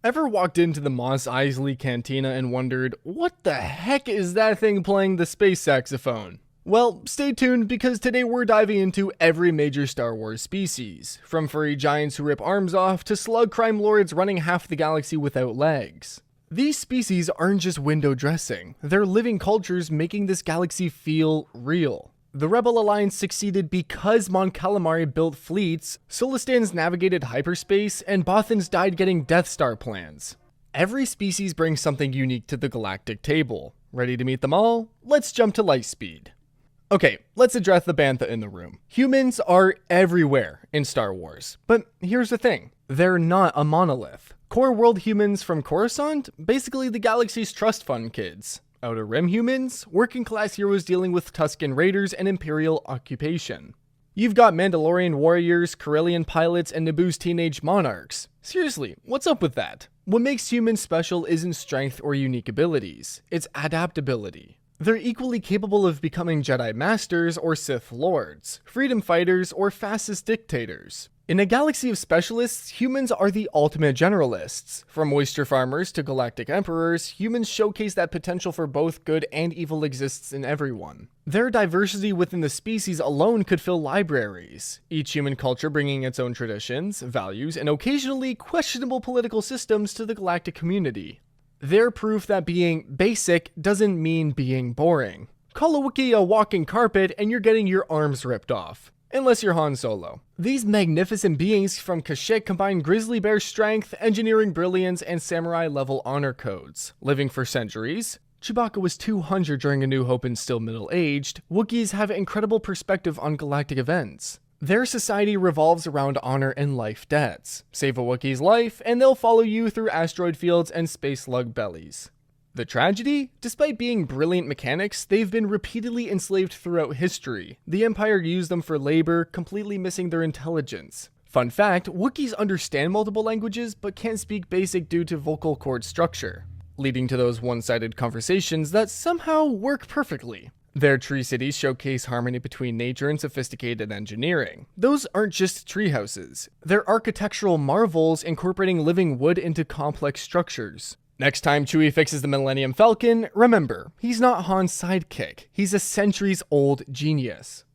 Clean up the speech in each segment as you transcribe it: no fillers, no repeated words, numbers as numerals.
Ever walked into the Mos Eisley Cantina and wondered, what the heck is that thing playing the space saxophone? Well, stay tuned because today we're diving into every major Star Wars species, from furry giants who rip arms off to slug crime lords running half the galaxy without legs. These species aren't just window dressing, they're living cultures making this galaxy feel real. The Rebel Alliance succeeded because Mon Calamari built fleets, Solistans navigated hyperspace, and Bothans died getting Death Star plans. Every species brings something unique to the galactic table. Ready to meet them all? Let's jump to Lightspeed. Okay, let's address the bantha in the room. Humans are everywhere in Star Wars, but here's the thing. They're not a monolith. Core world humans from Coruscant? Basically the galaxy's trust fund kids. Outer Rim humans, working class heroes dealing with Tusken Raiders and Imperial occupation. You've got Mandalorian warriors, Corellian pilots, and Naboo's teenage monarchs. Seriously, what's up with that? What makes humans special isn't strength or unique abilities, it's adaptability. They're equally capable of becoming Jedi Masters or Sith Lords, freedom fighters or fascist dictators. In a galaxy of specialists, humans are the ultimate generalists. From moisture farmers to galactic emperors, humans showcase that potential for both good and evil exists in everyone. Their diversity within the species alone could fill libraries, each human culture bringing its own traditions, values, and occasionally questionable political systems to the galactic community. They're proof that being basic doesn't mean being boring. Call a Wookiee a walking carpet and you're getting your arms ripped off. Unless you're Han Solo. These magnificent beings from Kashyyyk combine grizzly bear strength, engineering brilliance, and samurai-level honor codes. Living for centuries, Chewbacca was 200 during A New Hope and still middle-aged, Wookiees have incredible perspective on galactic events. Their society revolves around honor and life debts. Save a Wookiee's life, and they'll follow you through asteroid fields and space slug bellies. The tragedy? Despite being brilliant mechanics, they've been repeatedly enslaved throughout history. The Empire used them for labor, completely missing their intelligence. Fun fact, Wookiees understand multiple languages, but can't speak basic due to vocal cord structure, leading to those one-sided conversations that somehow work perfectly. Their tree cities showcase harmony between nature and sophisticated engineering. Those aren't just tree houses. They're architectural marvels incorporating living wood into complex structures. Next time Chewie fixes the Millennium Falcon, remember, he's not Han's sidekick, he's a centuries-old genius.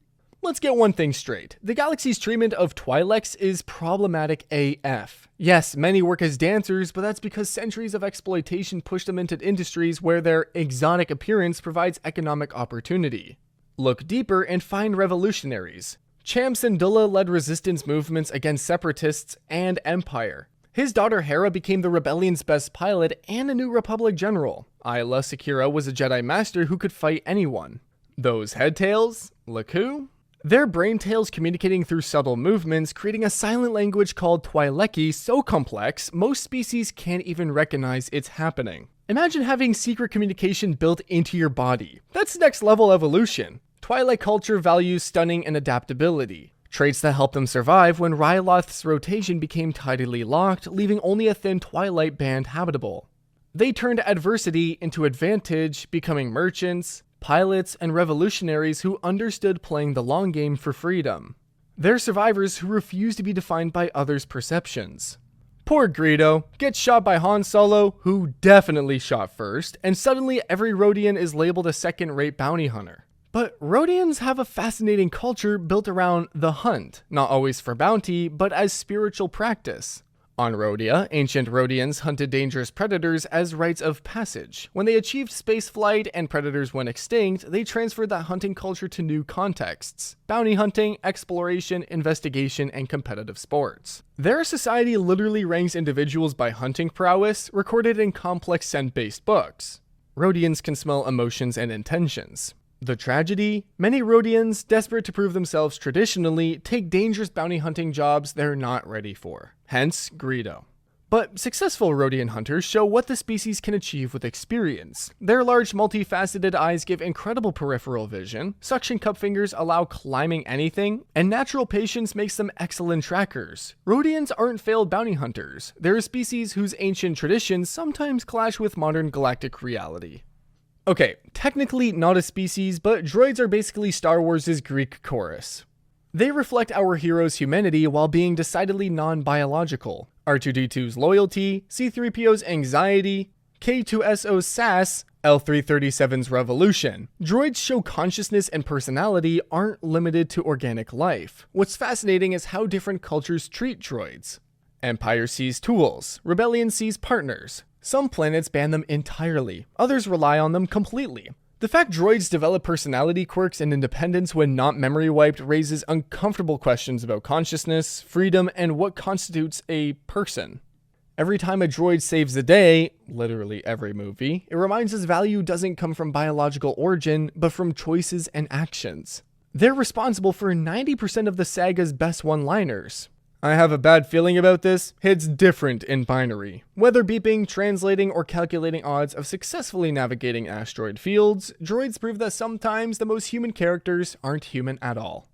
Let's get one thing straight, the galaxy's treatment of Twi'leks is problematic AF. Yes, many work as dancers, but that's because centuries of exploitation pushed them into industries where their exotic appearance provides economic opportunity. Look deeper and find revolutionaries. Cham Syndulla led resistance movements against separatists and Empire. His daughter Hera became the rebellion's best pilot and a New Republic general. Ayla Secura was a Jedi Master who could fight anyone. Those headtails? Look who? They're braintails communicating through subtle movements, creating a silent language called Twi'leki so complex, most species can't even recognize it's happening. Imagine having secret communication built into your body. That's next level evolution. Twi'lek culture values stunning and adaptability. Traits that helped them survive when Ryloth's rotation became tidally locked, leaving only a thin twilight band habitable. They turned adversity into advantage, becoming merchants, pilots, and revolutionaries who understood playing the long game for freedom. They're survivors who refuse to be defined by others' perceptions. Poor Greedo gets shot by Han Solo, who definitely shot first, and suddenly every Rodian is labeled a second-rate bounty hunter. But Rodians have a fascinating culture built around the hunt, not always for bounty, but as spiritual practice. On Rodia, ancient Rodians hunted dangerous predators as rites of passage. When they achieved spaceflight and predators went extinct, they transferred that hunting culture to new contexts: bounty hunting, exploration, investigation, and competitive sports. Their society literally ranks individuals by hunting prowess, recorded in complex scent-based books. Rodians can smell emotions and intentions. The tragedy? Many Rodians, desperate to prove themselves traditionally, take dangerous bounty hunting jobs they're not ready for. Hence, Greedo. But successful Rodian hunters show what the species can achieve with experience. Their large, multifaceted eyes give incredible peripheral vision, suction cup fingers allow climbing anything, and natural patience makes them excellent trackers. Rodians aren't failed bounty hunters. They're a species whose ancient traditions sometimes clash with modern galactic reality. Okay, technically not a species, but droids are basically Star Wars' Greek chorus. They reflect our hero's humanity while being decidedly non-biological. R2-D2's loyalty, C-3PO's anxiety, K-2SO's sass, L-337's revolution. Droids show consciousness and personality aren't limited to organic life. What's fascinating is how different cultures treat droids. Empire sees tools, Rebellion sees partners. Some planets ban them entirely, others rely on them completely. The fact droids develop personality quirks and independence when not memory wiped raises uncomfortable questions about consciousness, freedom, and what constitutes a person. Every time a droid saves the day, literally every movie, it reminds us value doesn't come from biological origin, but from choices and actions. They're responsible for 90% of the saga's best one-liners. I have a bad feeling about this. It's different in binary. Whether beeping, translating, or calculating odds of successfully navigating asteroid fields, droids prove that sometimes the most human characters aren't human at all.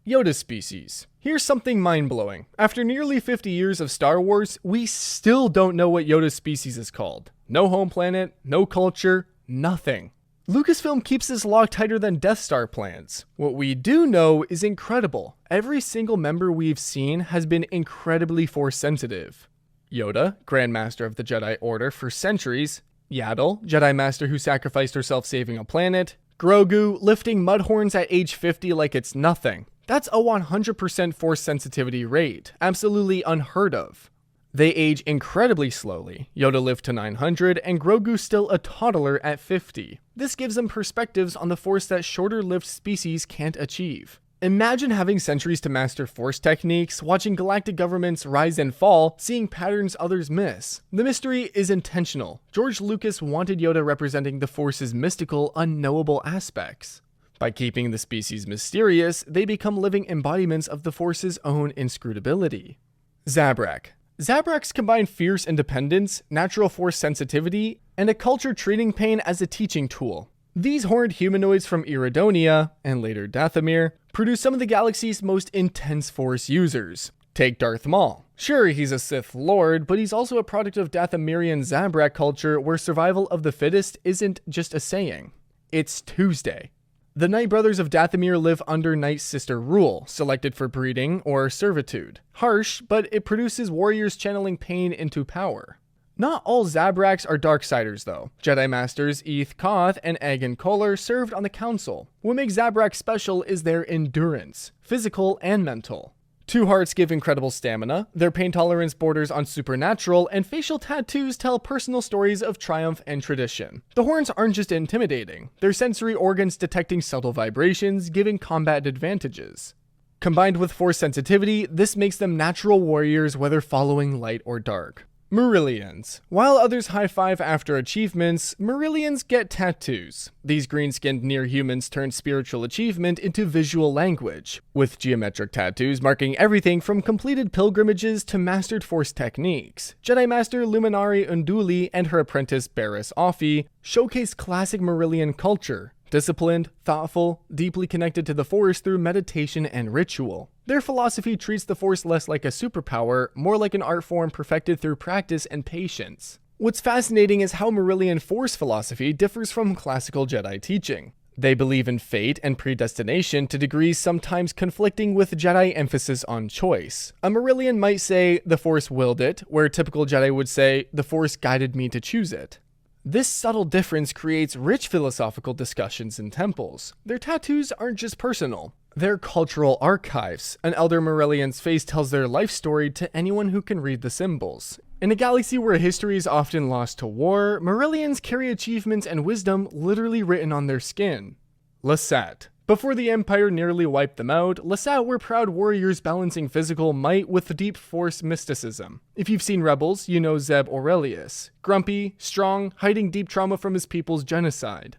Yoda species. Here's something mind-blowing. After nearly 50 years of Star Wars, we still don't know what Yoda's species is called. No home planet, no culture, nothing. Lucasfilm keeps this lock tighter than Death Star plans. What we do know is incredible. Every single member we've seen has been incredibly Force-sensitive. Yoda, Grand Master of the Jedi Order for centuries. Yaddle, Jedi Master who sacrificed herself saving a planet. Grogu, lifting mudhorns at age 50 like it's nothing. That's a 100% Force sensitivity rate, absolutely unheard of. They age incredibly slowly. Yoda lived to 900, and Grogu's still a toddler at 50. This gives them perspectives on the Force that shorter-lived species can't achieve. Imagine having centuries to master Force techniques, watching galactic governments rise and fall, seeing patterns others miss. The mystery is intentional. George Lucas wanted Yoda representing the Force's mystical, unknowable aspects. By keeping the species mysterious, they become living embodiments of the Force's own inscrutability. Zabrak. Zabraks combine fierce independence, natural Force sensitivity, and a culture treating pain as a teaching tool. These horned humanoids from Iridonia, and later Dathomir, produce some of the galaxy's most intense Force users. Take Darth Maul. Sure, he's a Sith Lord, but he's also a product of Dathomirian Zabrak culture where survival of the fittest isn't just a saying. It's Tuesday. The Night Brothers of Dathomir live under Night Sister rule, selected for breeding or servitude. Harsh, but it produces warriors channeling pain into power. Not all Zabraks are Darksiders though. Jedi Masters Eth Koth and Agan Kohler served on the Council. What makes Zabrak special is their endurance, physical and mental. Two hearts give incredible stamina, their pain tolerance borders on supernatural, and facial tattoos tell personal stories of triumph and tradition. The horns aren't just intimidating, they're sensory organs detecting subtle vibrations, giving combat advantages. Combined with Force sensitivity, this makes them natural warriors whether following light or dark. Mirialians. While others high-five after achievements, Mirialians get tattoos. These green-skinned near-humans turn spiritual achievement into visual language, with geometric tattoos marking everything from completed pilgrimages to mastered Force techniques. Jedi Master Luminari Unduli and her apprentice Barriss Offee showcase classic Mirialian culture, disciplined, thoughtful, deeply connected to the Force through meditation and ritual. Their philosophy treats the Force less like a superpower, more like an art form perfected through practice and patience. What's fascinating is how Mirialian Force philosophy differs from classical Jedi teaching. They believe in fate and predestination to degrees sometimes conflicting with Jedi emphasis on choice. A Mirialian might say, the Force willed it, where a typical Jedi would say, the Force guided me to choose it. This subtle difference creates rich philosophical discussions in temples. Their tattoos aren't just personal. They're cultural archives. An elder Mirialian's face tells their life story to anyone who can read the symbols. In a galaxy where history is often lost to war, Mirialians carry achievements and wisdom literally written on their skin. Lasat. Before the Empire nearly wiped them out, Lasat were proud warriors balancing physical might with deep Force mysticism. If you've seen Rebels, you know Zeb Aurelius. Grumpy, strong, hiding deep trauma from his people's genocide.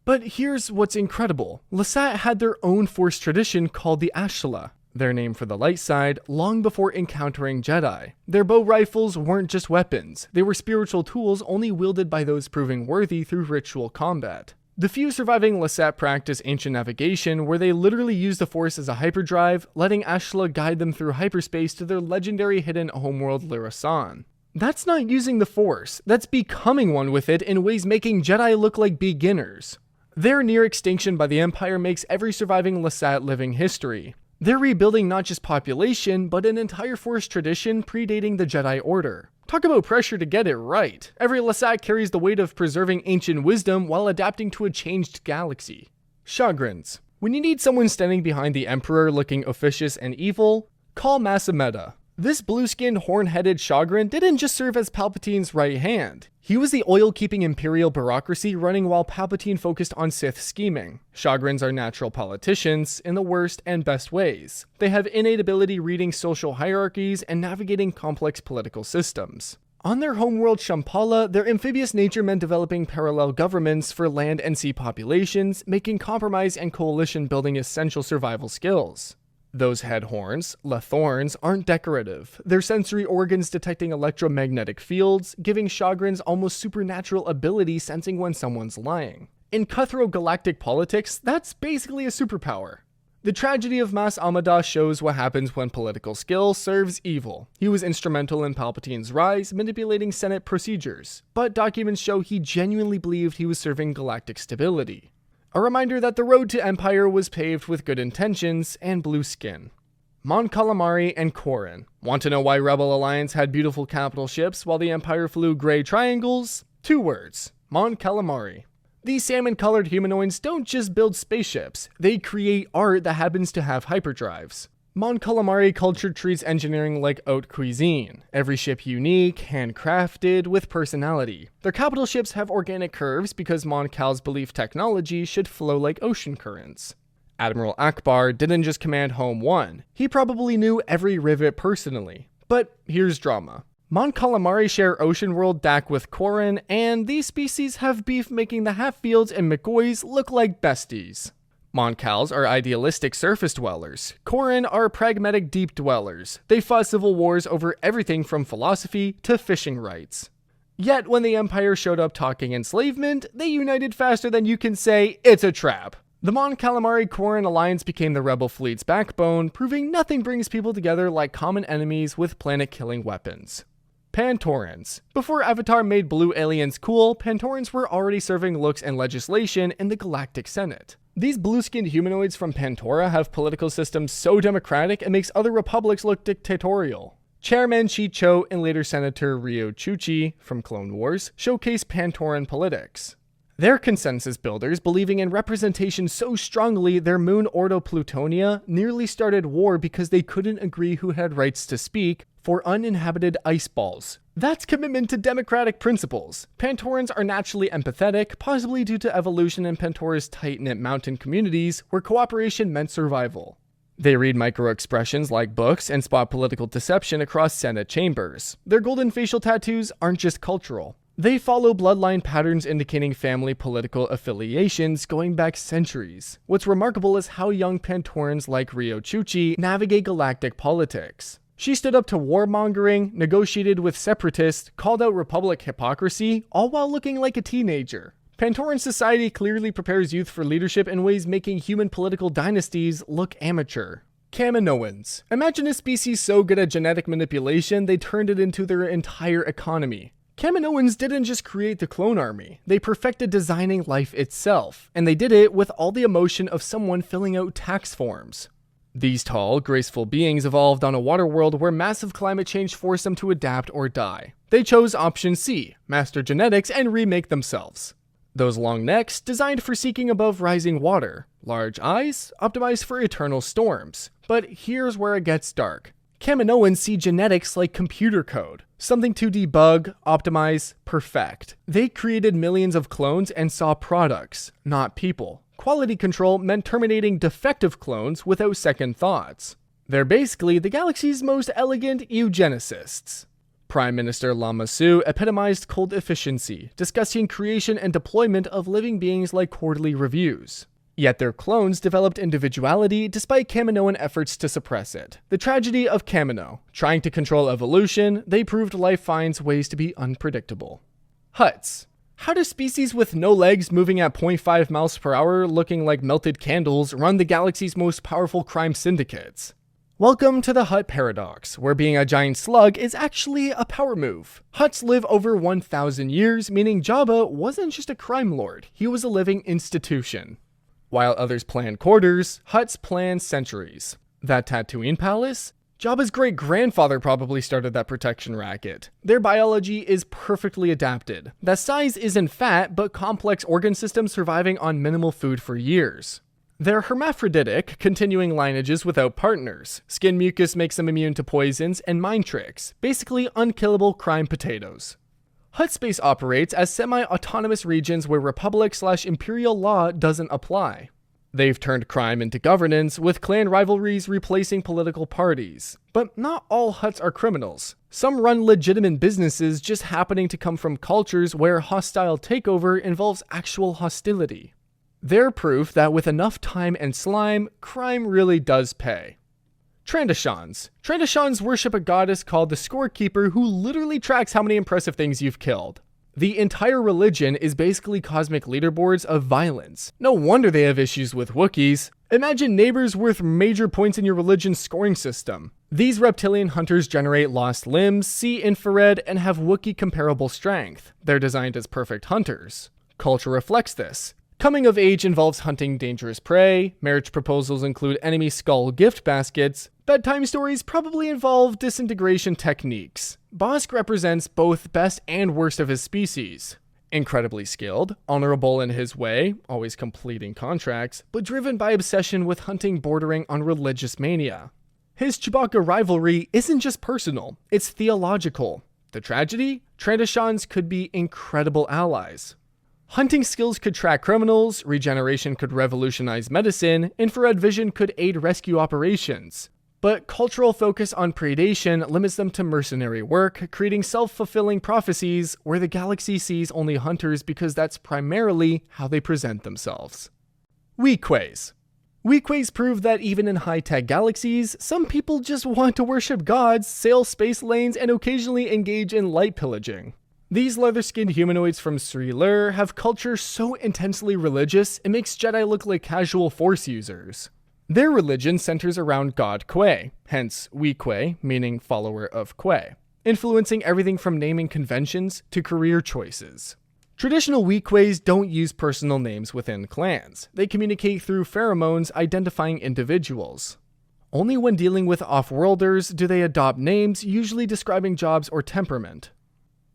But here's what's incredible. Lasat had their own Force tradition called the Ashla, their name for the light side, long before encountering Jedi. Their bow rifles weren't just weapons. They were spiritual tools only wielded by those proving worthy through ritual combat. The few surviving Lasat practice ancient navigation where they literally use the Force as a hyperdrive, letting Ashla guide them through hyperspace to their legendary hidden homeworld Lasan. That's not using the Force, that's becoming one with it in ways making Jedi look like beginners. Their near extinction by the Empire makes every surviving Lasat living history. They're rebuilding not just population, but an entire force tradition predating the Jedi Order. Talk about pressure to get it right. Every Lasan carries the weight of preserving ancient wisdom while adapting to a changed galaxy. Shagrins. When you need someone standing behind the Emperor looking officious and evil, call Masameda. This blue-skinned, horn-headed Shagrian didn't just serve as Palpatine's right hand. He was the oil-keeping Imperial bureaucracy running while Palpatine focused on Sith scheming. Shagrians are natural politicians, in the worst and best ways. They have innate ability reading social hierarchies and navigating complex political systems. On their homeworld Shambhala, their amphibious nature meant developing parallel governments for land and sea populations, making compromise and coalition building essential survival skills. Those head horns, Lathorns, aren't decorative. They're sensory organs detecting electromagnetic fields, giving Shagrians almost supernatural ability sensing when someone's lying. In cutthroat galactic politics, that's basically a superpower. The tragedy of Mas Amedda shows what happens when political skill serves evil. He was instrumental in Palpatine's rise, manipulating Senate procedures, but documents show he genuinely believed he was serving galactic stability. A reminder that the road to empire was paved with good intentions and blue skin. Mon Calamari and Quarren. Want to know why Rebel Alliance had beautiful capital ships while the Empire flew gray triangles? 2 words. Mon Calamari. These salmon-colored humanoids don't just build spaceships, they create art that happens to have hyperdrives. Mon Calamari culture treats engineering like haute cuisine. Every ship unique, handcrafted, with personality. Their capital ships have organic curves because Mon Cal's belief technology should flow like ocean currents. Admiral Akbar didn't just command Home 1, he probably knew every rivet personally. But here's drama. Mon Calamari share ocean world DAC with Quarren, and these species have beef making the Hatfields and McCoys look like besties. Mon Cals are idealistic surface dwellers. Quarren are pragmatic deep dwellers. They fought civil wars over everything from philosophy to fishing rights. Yet when the Empire showed up talking enslavement, they united faster than you can say it's a trap. The Mon Calamari Quarren alliance became the rebel fleet's backbone, proving nothing brings people together like common enemies with planet-killing weapons. Pantorans. Before Avatar made blue aliens cool, Pantorans were already serving looks and legislation in the Galactic Senate. These blue-skinned humanoids from Pantora have political systems so democratic it makes other republics look dictatorial. Chairman Chicho and later Senator Ryo Chuchi from Clone Wars showcase Pantoran politics. They're consensus builders, believing in representation so strongly their moon Ordo Plutonia nearly started war because they couldn't agree who had rights to speak for uninhabited ice balls. That's commitment to democratic principles. Pantorans are naturally empathetic, possibly due to evolution in Pantora's tight-knit mountain communities where cooperation meant survival. They read micro-expressions like books and spot political deception across Senate chambers. Their golden facial tattoos aren't just cultural. They follow bloodline patterns indicating family political affiliations going back centuries. What's remarkable is how young Pantorans like Ryo Chuchi navigate galactic politics. She stood up to warmongering, negotiated with separatists, called out Republic hypocrisy, all while looking like a teenager. Pantoran society clearly prepares youth for leadership in ways making human political dynasties look amateur. Kaminoans. Imagine a species so good at genetic manipulation they turned it into their entire economy. Kaminoans didn't just create the clone army, they perfected designing life itself, and they did it with all the emotion of someone filling out tax forms. These tall, graceful beings evolved on a water world where massive climate change forced them to adapt or die. They chose option C, master genetics and remake themselves. Those long necks, designed for seeking above rising water. Large eyes, optimized for eternal storms. But here's where it gets dark. Kaminoans see genetics like computer code, something to debug, optimize, perfect. They created millions of clones and saw products, not people. Quality control meant terminating defective clones without second thoughts. They're basically the galaxy's most elegant eugenicists. Prime Minister Lama Su epitomized cold efficiency, discussing creation and deployment of living beings like quarterly reviews. Yet their clones developed individuality despite Kaminoan efforts to suppress it. The tragedy of Kamino. Trying to control evolution, they proved life finds ways to be unpredictable. Hutts. How do species with no legs moving at 0.5 miles per hour looking like melted candles run the galaxy's most powerful crime syndicates? Welcome to the Hutt paradox, where being a giant slug is actually a power move. Hutts live over 1,000 years, meaning Jabba wasn't just a crime lord, he was a living institution. While others plan quarters, Hutts plan centuries. That Tatooine palace? Jabba's great-grandfather probably started that protection racket. Their biology is perfectly adapted. That size isn't fat, but complex organ systems surviving on minimal food for years. They're hermaphroditic, continuing lineages without partners. Skin mucus makes them immune to poisons and mind tricks. Basically unkillable crime potatoes. Hutt space operates as semi-autonomous regions where Republic/Imperial law doesn't apply. They've turned crime into governance, with clan rivalries replacing political parties. But not all Hutts are criminals. Some run legitimate businesses just happening to come from cultures where hostile takeover involves actual hostility. They're proof that with enough time and slime, crime really does pay. Trandoshans. Trandoshans worship a goddess called the Scorekeeper who literally tracks how many impressive things you've killed. The entire religion is basically cosmic leaderboards of violence. No wonder they have issues with Wookiees. Imagine neighbors worth major points in your religion's scoring system. These reptilian hunters generate lost limbs, see infrared, and have Wookiee comparable strength. They're designed as perfect hunters. Culture reflects this. Coming of age involves hunting dangerous prey, marriage proposals include enemy skull gift baskets, bedtime stories probably involve disintegration techniques. Bosk represents both best and worst of his species. Incredibly skilled, honorable in his way, always completing contracts, but driven by obsession with hunting bordering on religious mania. His Chewbacca rivalry isn't just personal, it's theological. The tragedy? Trandoshans could be incredible allies. Hunting skills could track criminals, regeneration could revolutionize medicine, infrared vision could aid rescue operations. But cultural focus on predation limits them to mercenary work, creating self-fulfilling prophecies where the galaxy sees only hunters because that's primarily how they present themselves. Weequays. Weequays prove that even in high-tech galaxies, some people just want to worship gods, sail space lanes, and occasionally engage in light pillaging. These leather-skinned humanoids from Sri Lur have culture so intensely religious, it makes Jedi look like casual Force users. Their religion centers around God Quay, hence Weequay, meaning follower of Quay, influencing everything from naming conventions to career choices. Traditional Weequays don't use personal names within clans. They communicate through pheromones identifying individuals. Only when dealing with off-worlders do they adopt names, usually describing jobs or temperament.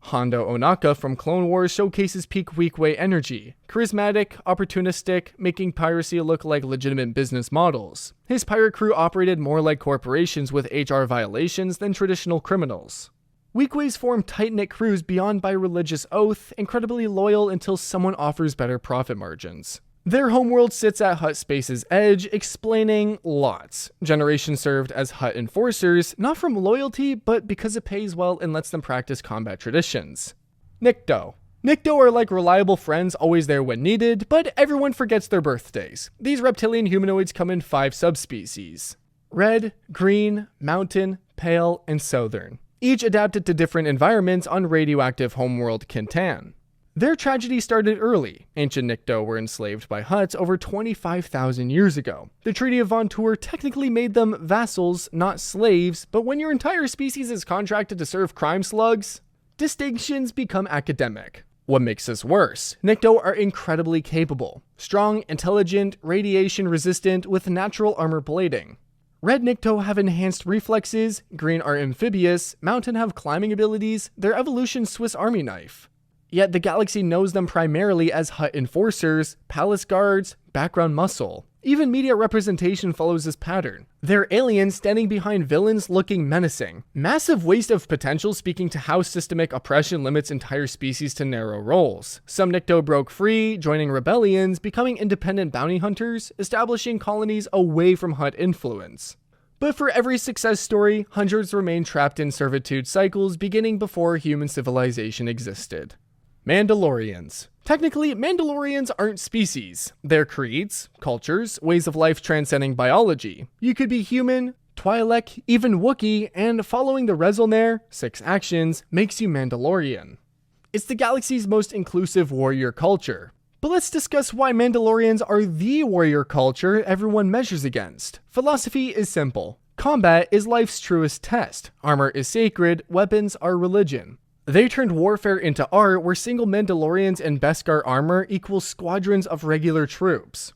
Hondo Onaka from Clone Wars showcases peak Weequay energy, charismatic, opportunistic, making piracy look like legitimate business models. His pirate crew operated more like corporations with HR violations than traditional criminals. Weequays form tight-knit crews bound by religious oath, incredibly loyal until someone offers better profit margins. Their homeworld sits at Hutt Space's edge, explaining lots. Generation served as Hutt enforcers, not from loyalty, but because it pays well and lets them practice combat traditions. Nikto. Nikto are like reliable friends, always there when needed, but everyone forgets their birthdays. These reptilian humanoids come in 5 subspecies: red, green, mountain, pale, and southern, each adapted to different environments on radioactive homeworld Kintan. Their tragedy started early. Ancient Nikto were enslaved by Hutts over 25,000 years ago. The Treaty of Von Tour technically made them vassals, not slaves, but when your entire species is contracted to serve crime slugs, distinctions become academic. What makes this worse? Nikto are incredibly capable. Strong, intelligent, radiation resistant, with natural armor plating. Red Nikto have enhanced reflexes, green are amphibious, mountain have climbing abilities, their evolution Swiss Army knife. Yet the galaxy knows them primarily as Hutt enforcers, palace guards, background muscle. Even media representation follows this pattern. They're aliens standing behind villains looking menacing. Massive waste of potential, speaking to how systemic oppression limits entire species to narrow roles. Some Nikto broke free, joining rebellions, becoming independent bounty hunters, establishing colonies away from Hutt influence. But for every success story, hundreds remain trapped in servitude cycles beginning before human civilization existed. Mandalorians. Technically, Mandalorians aren't species. They're creeds, cultures, ways of life transcending biology. You could be human, Twi'lek, even Wookiee, and following the Resolnair, 6 actions, makes you Mandalorian. It's the galaxy's most inclusive warrior culture. But let's discuss why Mandalorians are the warrior culture everyone measures against. Philosophy is simple. Combat is life's truest test. Armor is sacred, weapons are religion. They turned warfare into art where single Mandalorians and Beskar armor equals squadrons of regular troops.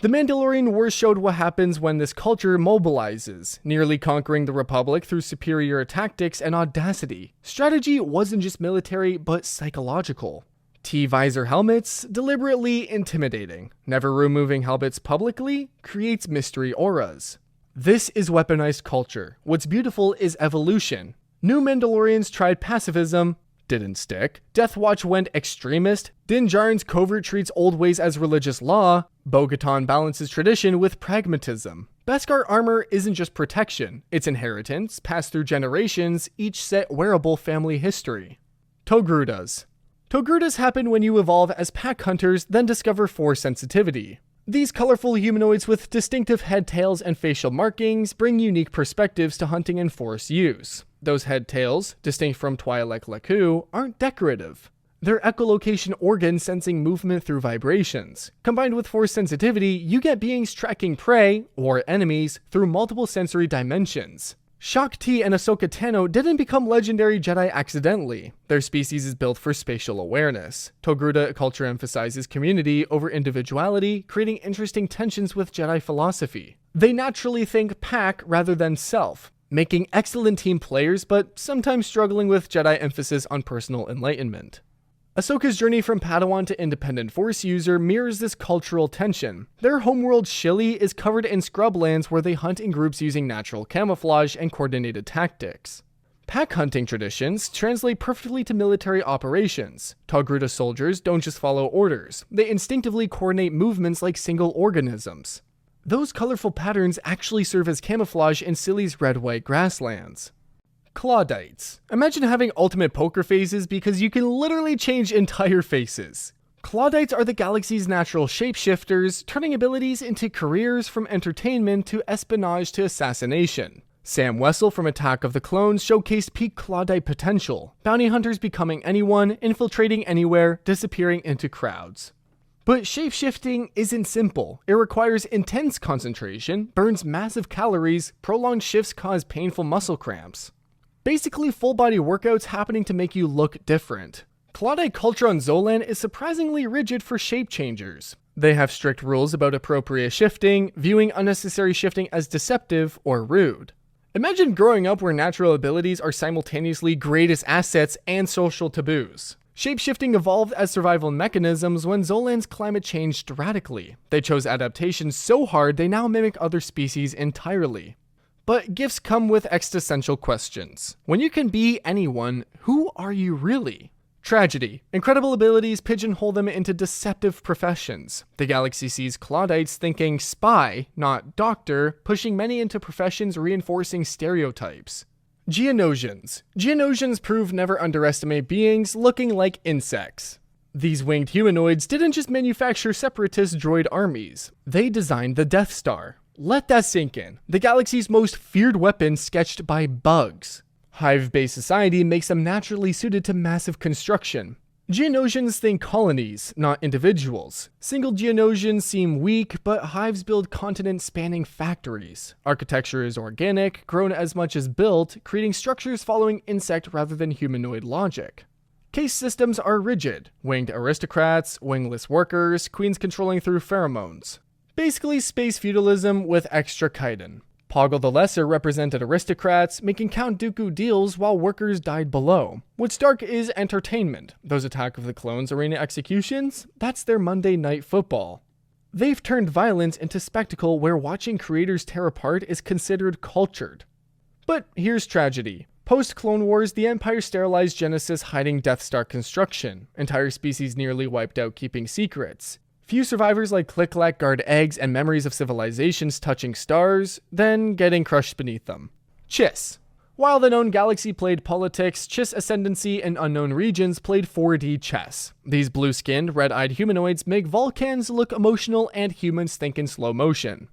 The Mandalorian Wars showed what happens when this culture mobilizes, nearly conquering the Republic through superior tactics and audacity. Strategy wasn't just military, but psychological. T-visor helmets, deliberately intimidating. Never removing helmets publicly creates mystery auras. This is weaponized culture. What's beautiful is evolution. New Mandalorians tried pacifism, didn't stick. Death Watch went extremist. Din Djarin's covert treats old ways as religious law. Bo-Katan balances tradition with pragmatism. Beskar armor isn't just protection, it's inheritance, passed through generations, each set wearable family history. Togrutas. Togrutas happen when you evolve as pack hunters, then discover Force sensitivity. These colorful humanoids with distinctive head, tails, and facial markings bring unique perspectives to hunting and Force use. Those head tails, distinct from Twi'lek Leku, aren't decorative. They're echolocation organs sensing movement through vibrations. Combined with Force sensitivity, you get beings tracking prey, or enemies, through multiple sensory dimensions. Shakti and Ahsoka Tano didn't become legendary Jedi accidentally. Their species is built for spatial awareness. Togruta culture emphasizes community over individuality, creating interesting tensions with Jedi philosophy. They naturally think pack rather than self, making excellent team players but sometimes struggling with Jedi emphasis on personal enlightenment. Ahsoka's journey from Padawan to independent Force user mirrors this cultural tension. Their homeworld Shilly is covered in scrublands where they hunt in groups using natural camouflage and coordinated tactics. Pack hunting traditions translate perfectly to military operations. Togruta soldiers don't just follow orders, they instinctively coordinate movements like single organisms. Those colorful patterns actually serve as camouflage in Silly's red-white grasslands. Clawdites. Imagine having ultimate poker faces because you can literally change entire faces. Clawdites are the galaxy's natural shapeshifters, turning abilities into careers from entertainment to espionage to assassination. Sam Wessel from Attack of the Clones showcased peak Clawdite potential, bounty hunters becoming anyone, infiltrating anywhere, disappearing into crowds. But shapeshifting isn't simple. It requires intense concentration, burns massive calories, prolonged shifts cause painful muscle cramps. Basically full body workouts happening to make you look different. Clawdite culture on Zolan is surprisingly rigid for shape changers. They have strict rules about appropriate shifting, viewing unnecessary shifting as deceptive or rude. Imagine growing up where natural abilities are simultaneously greatest assets and social taboos. Shapeshifting evolved as survival mechanisms when Zolan's climate changed radically. They chose adaptation so hard they now mimic other species entirely. But gifts come with existential questions. When you can be anyone, who are you really? Tragedy. Incredible abilities pigeonhole them into deceptive professions. The galaxy sees Clawdites thinking spy, not doctor, pushing many into professions reinforcing stereotypes. Geonosians. Geonosians prove never underestimate beings looking like insects. These winged humanoids didn't just manufacture separatist droid armies. They designed the Death Star. Let that sink in. The galaxy's most feared weapon sketched by bugs. Hive-based society makes them naturally suited to massive construction. Geonosians think colonies, not individuals. Single Geonosians seem weak, but hives build continent-spanning factories. Architecture is organic, grown as much as built, creating structures following insect rather than humanoid logic. Caste systems are rigid. Winged aristocrats, wingless workers, queens controlling through pheromones. Basically space feudalism with extra chitin. Poggle the Lesser represented aristocrats, making Count Dooku deals while workers died below. What's dark is entertainment. Those Attack of the Clones arena executions, that's their Monday Night Football. They've turned violence into spectacle where watching creators tear apart is considered cultured. But here's tragedy. Post-Clone Wars, the Empire sterilized Genesis hiding Death Star construction. Entire species nearly wiped out keeping secrets. Few survivors like Twi'lek guard eggs and memories of civilizations touching stars, then getting crushed beneath them. Chiss. While the known galaxy played politics, Chiss ascendancy in unknown regions played 4D chess. These blue-skinned, red-eyed humanoids make Vulcans look emotional and humans think in slow motion.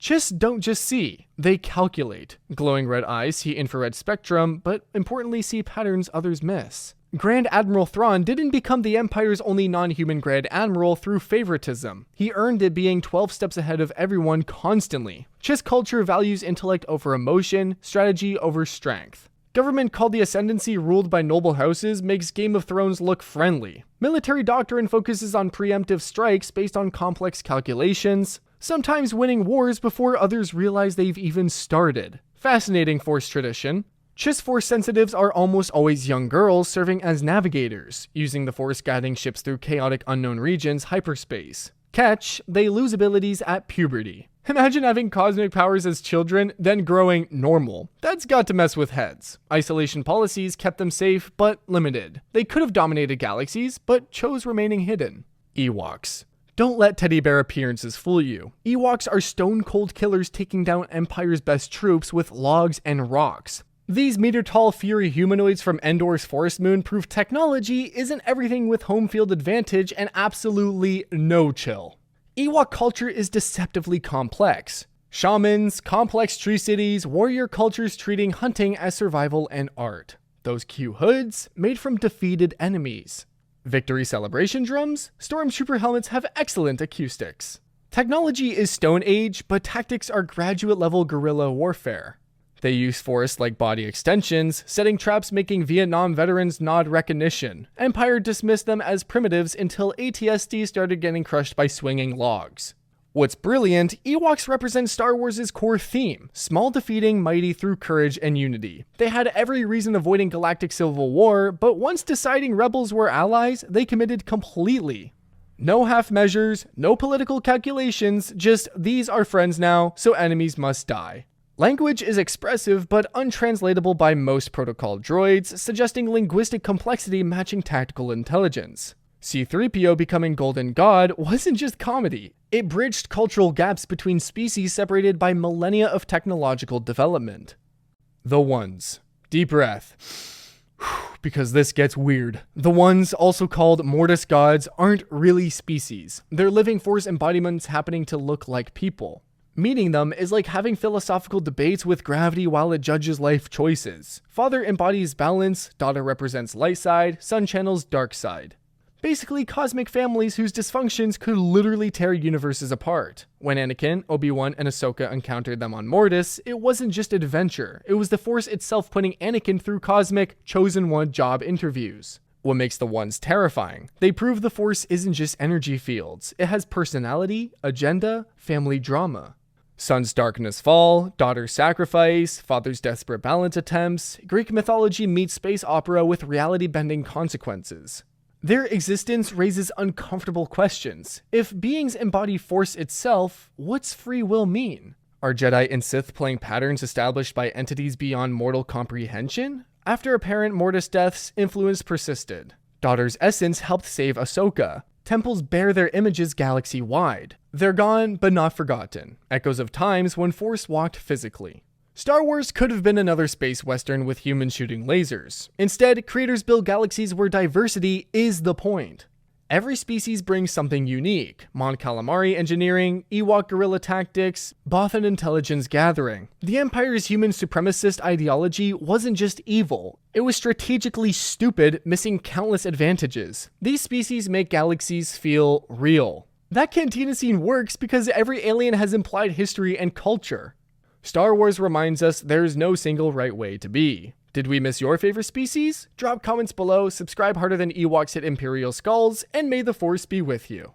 Chiss don't just see, they calculate. Glowing red eyes see infrared spectrum, but importantly see patterns others miss. Grand Admiral Thrawn didn't become the Empire's only non-human Grand Admiral through favoritism. He earned it being 12 steps ahead of everyone constantly. Chiss culture values intellect over emotion, strategy over strength. Government called the ascendancy ruled by noble houses makes Game of Thrones look friendly. Military doctrine focuses on preemptive strikes based on complex calculations. sometimes winning wars before others realize they've even started. Fascinating Force tradition. Chiss Force sensitives are almost always young girls serving as navigators, using the Force guiding ships through chaotic unknown regions, hyperspace. Catch, they lose abilities at puberty. Imagine having cosmic powers as children, then growing normal. That's got to mess with heads. Isolation policies kept them safe, but limited. They could have dominated galaxies, but chose remaining hidden. Ewoks. Don't let teddy bear appearances fool you. Ewoks are stone-cold killers taking down Empire's best troops with logs and rocks. These meter-tall fury humanoids from Endor's forest moon prove technology isn't everything with home field advantage and absolutely no chill. Ewok culture is deceptively complex. Shamans, complex tree cities, warrior cultures treating hunting as survival and art. Those cute hoods made from defeated enemies. Victory celebration drums? Stormtrooper helmets have excellent acoustics. Technology is Stone Age, but tactics are graduate level guerrilla warfare. They use Force-like body extensions, setting traps making Vietnam veterans nod recognition. Empire dismissed them as primitives until ATSD started getting crushed by swinging logs. What's brilliant, Ewoks represent Star Wars' core theme, small defeating mighty through courage and unity. They had every reason avoiding galactic civil war, but once deciding rebels were allies, they committed completely. No half measures, no political calculations, just these are friends now, so enemies must die. Language is expressive but untranslatable by most protocol droids, suggesting linguistic complexity matching tactical intelligence. C-3PO becoming Golden God wasn't just comedy. It bridged cultural gaps between species separated by millennia of technological development. The Ones. Deep breath. Because this gets weird. The Ones, also called Mortis gods, aren't really species. They're living Force embodiments happening to look like people. Meeting them is like having philosophical debates with gravity while it judges life choices. Father embodies balance, daughter represents light side, son channels dark side. Basically cosmic families whose dysfunctions could literally tear universes apart. When Anakin, Obi-Wan, and Ahsoka encountered them on Mortis, it wasn't just adventure, it was the Force itself putting Anakin through cosmic, chosen one job interviews. What makes the Ones terrifying? They prove the Force isn't just energy fields, it has personality, agenda, family drama. Son's darkness fall, daughter's sacrifice, father's desperate balance attempts, Greek mythology meets space opera with reality-bending consequences. Their existence raises uncomfortable questions. If beings embody Force itself, what's free will mean? Are Jedi and Sith playing patterns established by entities beyond mortal comprehension? After apparent Mortis deaths, influence persisted. Daughter's essence helped save Ahsoka. Temples bear their images galaxy-wide. They're gone, but not forgotten. Echoes of times when Force walked physically. Star Wars could have been another space western with humans shooting lasers. Instead, creators build galaxies where diversity is the point. Every species brings something unique. Mon Calamari engineering, Ewok guerrilla tactics, Bothan intelligence gathering. The Empire's human supremacist ideology wasn't just evil. It was strategically stupid, missing countless advantages. These species make galaxies feel real. That cantina scene works because every alien has implied history and culture. Star Wars reminds us there's no single right way to be. Did we miss your favorite species? Drop comments below, subscribe harder than Ewoks hit Imperial skulls, and may the Force be with you.